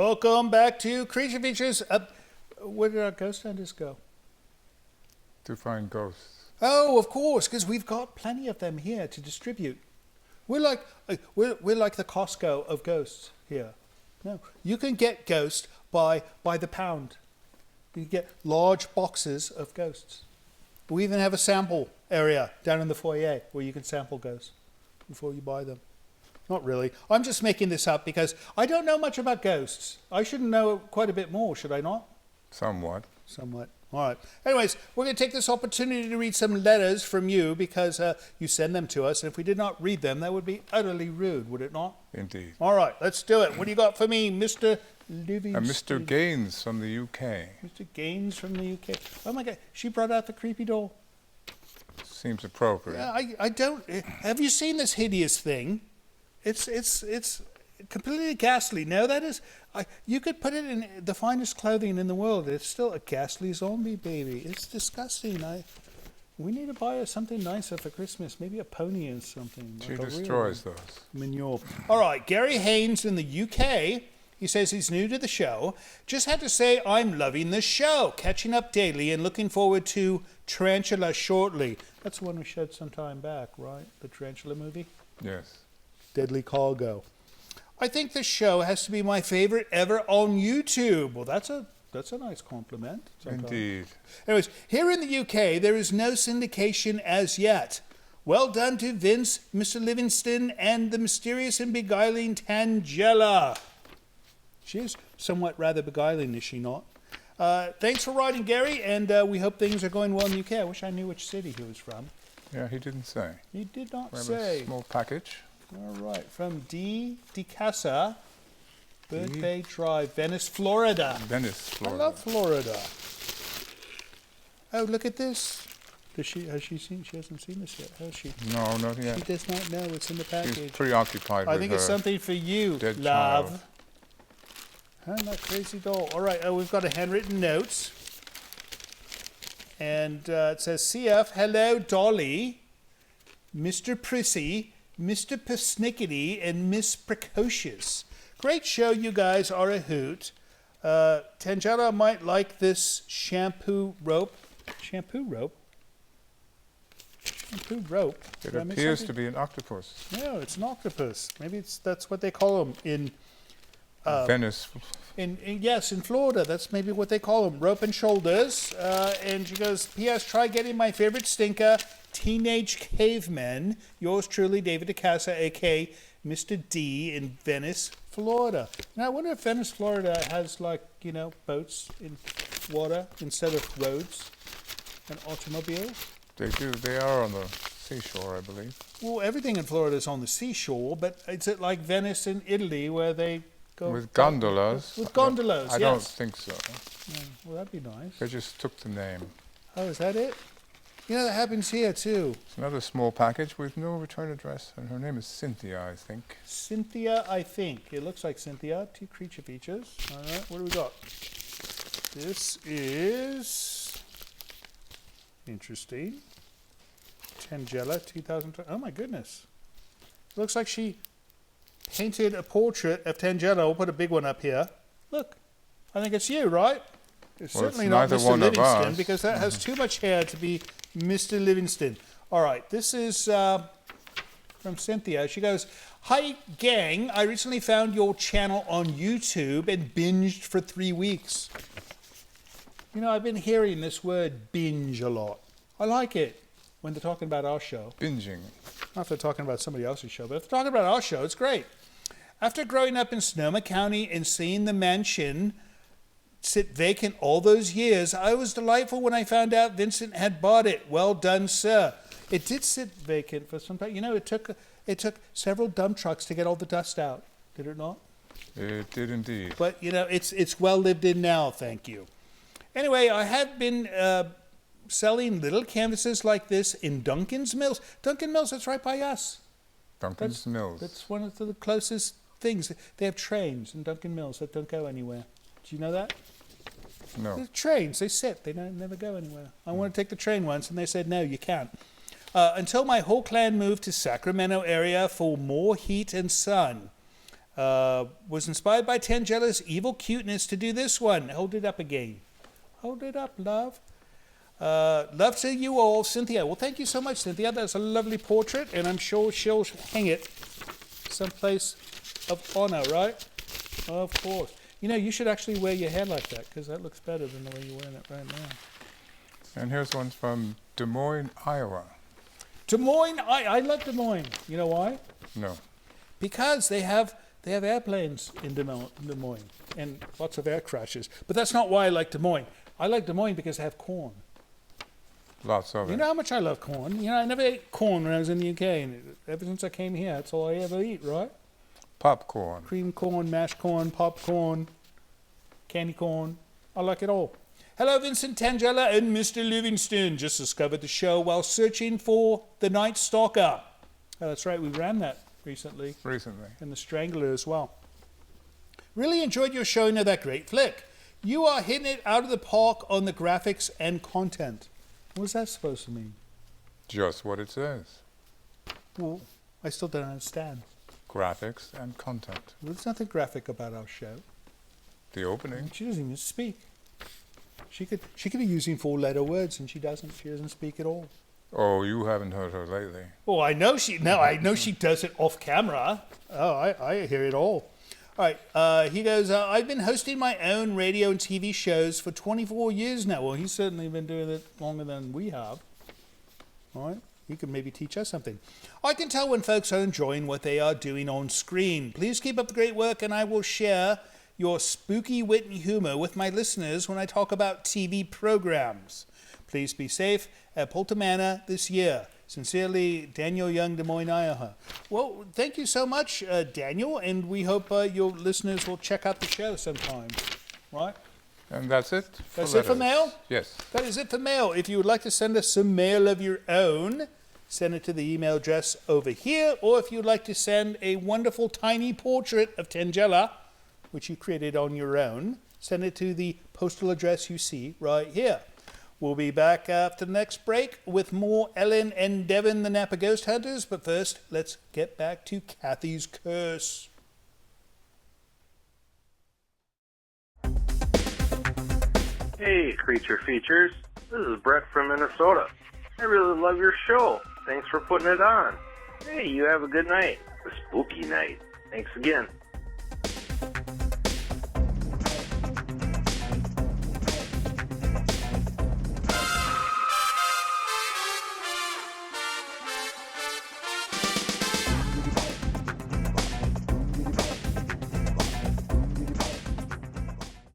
Welcome back to Creature Features. Where did our ghost hunters go? To find ghosts. Oh, of course, because we've got plenty of them here to distribute. We're like the Costco of ghosts here. No, you can get ghosts by the pound. You can get large boxes of ghosts. We even have a sample area down in the foyer where you can sample ghosts before you buy them. Not really. I'm just making this up because I don't know much about ghosts. I should know quite a bit more, should I not? Somewhat. All right. Anyways, we're going to take this opportunity to read some letters from you because you send them to us. And if we did not read them, that would be utterly rude, would it not? Indeed. All right, let's do it. What do you got for me, Mr. Livingston? Mr. Gaines from the UK. Mr. Gaines from the UK. Oh, my God. She brought out the creepy doll. Seems appropriate. Yeah, I don't... Have you seen this hideous thing? It's completely ghastly. No, that is... you could put it in the finest clothing in the world. It's still a ghastly zombie baby. It's disgusting. We need to buy her something nicer for Christmas. Maybe a pony or something. She destroys those. Manure. All right, Gary Haynes in the UK. He says he's new to the show. Just had to say I'm loving the show. Catching up daily and looking forward to Tarantula shortly. That's the one we showed some time back, right? The Tarantula movie? Yes. Deadly Cargo. I think the show has to be my favorite ever on YouTube. Well, that's a nice compliment. Sometimes. Indeed. Anyways, here in the UK, there is no syndication as yet. Well done to Vince, Mr. Livingston, and the mysterious and beguiling Tangela. She is somewhat rather beguiling, is she not? Thanks for writing, Gary, and we hope things are going well in the UK. I wish I knew which city he was from. Yeah, he didn't say. He did not We have say. a small package. All right, from D. Casa, Bird Bay Drive, Venice, Florida. Venice, Florida. I love Florida. Oh, look at this. Has she seen? She hasn't seen this yet, has she? No, not yet. She does not know what's in the package. She's preoccupied with I think it's something for you, dead love. child. Oh, that crazy doll. All right, we've got a handwritten note. And it says, CF, hello, Dolly, Mr. Prissy, Mr. Persnickety, and Miss Precocious. Great show, you guys are a hoot. Tangela might like this shampoo rope. Shampoo rope? Shampoo rope. It appears to be an octopus. No, it's an octopus. Maybe that's what they call them in... Venice. Yes, in Florida. That's maybe what they call them. Rope and shoulders. And she goes, P.S. Try getting my favorite stinker, Teenage Cavemen. Yours truly, David DeCasa, a.k.a. Mr. D in Venice, Florida. Now, I wonder if Venice, Florida has, boats in water instead of roads and automobiles. They do. They are on the seashore, I believe. Well, everything in Florida is on the seashore, but is it like Venice in Italy where they... With gondolas. With gondolas, yes. I don't think so. Yeah, well, that'd be nice. They just took the name. Oh, is that it? That happens here, too. It's another small package with no return address, and her name is Cynthia, I think. Cynthia, I think. It looks like Cynthia. 2 creature features. All right, what do we got? This is... interesting. Tangela, 2020. Oh, my goodness. Looks like she... painted a portrait of Tangela. We'll put a big one up here. Look, I think it's you, right? It's certainly not Mr. Livingston because that has too much hair to be Mr. Livingston. All right, this is from Cynthia. She goes, hi, gang. I recently found your channel on YouTube and binged for 3 weeks. I've been hearing this word binge a lot. I like it when they're talking about our show. Binging. Not if they're talking about somebody else's show, but if they're talking about our show, it's great. After growing up in Sonoma County and seeing the mansion sit vacant all those years, I was delightful when I found out Vincent had bought it. Well done, sir. It did sit vacant for some time. It took several dump trucks to get all the dust out. Did it not? It did indeed. But, it's well lived in now, thank you. Anyway, I have been... selling little canvases like this in Duncan's Mills. Duncan Mills, that's right by us. Duncan's Mills. That's one of the closest things. They have trains in Duncan Mills that don't go anywhere. Do you know that? No. The trains, they sit. They never go anywhere. I wanted to take the train once, and they said, no, you can't. Until my whole clan moved to Sacramento area for more heat and sun. Was inspired by Tangella's evil cuteness to do this one. Hold it up again. Hold it up, love. Love to you all, Cynthia. Well, thank you so much, Cynthia. That's a lovely portrait, and I'm sure she'll hang it someplace of honor, right? Of course. You know, you should actually wear your hair like that, because that looks better than the way you're wearing it right now. And here's one from Des Moines, Iowa. Des Moines, I love Des Moines. You know why? No. Because they have airplanes in Des Moines and lots of air crashes. But that's not why I like Des Moines. I like Des Moines because they have corn. Lots of it. You know how much I love corn? You know, I never ate corn when I was in the UK, and ever since I came here, that's all I ever eat, right? Popcorn. Cream corn, mashed corn, popcorn, candy corn. I like it all. Hello, Vincent Tangella and Mr. Livingston. Just discovered the show while searching for The Night Stalker. Oh, that's right, we ran that recently. And The Strangler as well. Really enjoyed your showing of that great flick. You are hitting it out of the park on the graphics and content. What's that supposed to mean? Just what it says. Well, I still don't understand. Graphics and content. Well, there's nothing graphic about our show. The opening. She doesn't even speak. She could be using 4-letter words, and she doesn't. She doesn't speak at all. Oh, you haven't heard her lately. Oh, I know she does it off camera. Oh, I hear it all. All right, he goes, I've been hosting my own radio and TV shows for 24 years now. Well, he's certainly been doing it longer than we have. All right, he could maybe teach us something. I can tell when folks are enjoying what they are doing on screen. Please keep up the great work, and I will share your spooky wit and humor with my listeners when I talk about TV programs. Please be safe at Polter Manor this year. Sincerely, Daniel Young, Des Moines, Iowa. Well, thank you so much, Daniel, and we hope your listeners will check out the show sometime, right? And that's it? That's it for mail? Yes. That is it for mail. If you would like to send us some mail of your own, send it to the email address over here, or if you'd like to send a wonderful tiny portrait of Tangella, which you created on your own, send it to the postal address you see right here. We'll be back after the next break with more Ellen and Devin, the Napa Ghost Hunters. But first, let's get back to Kathy's curse. Hey, Creature Features. This is Brett from Minnesota. I really love your show. Thanks for putting it on. Hey, you have a good night. A spooky night. Thanks again.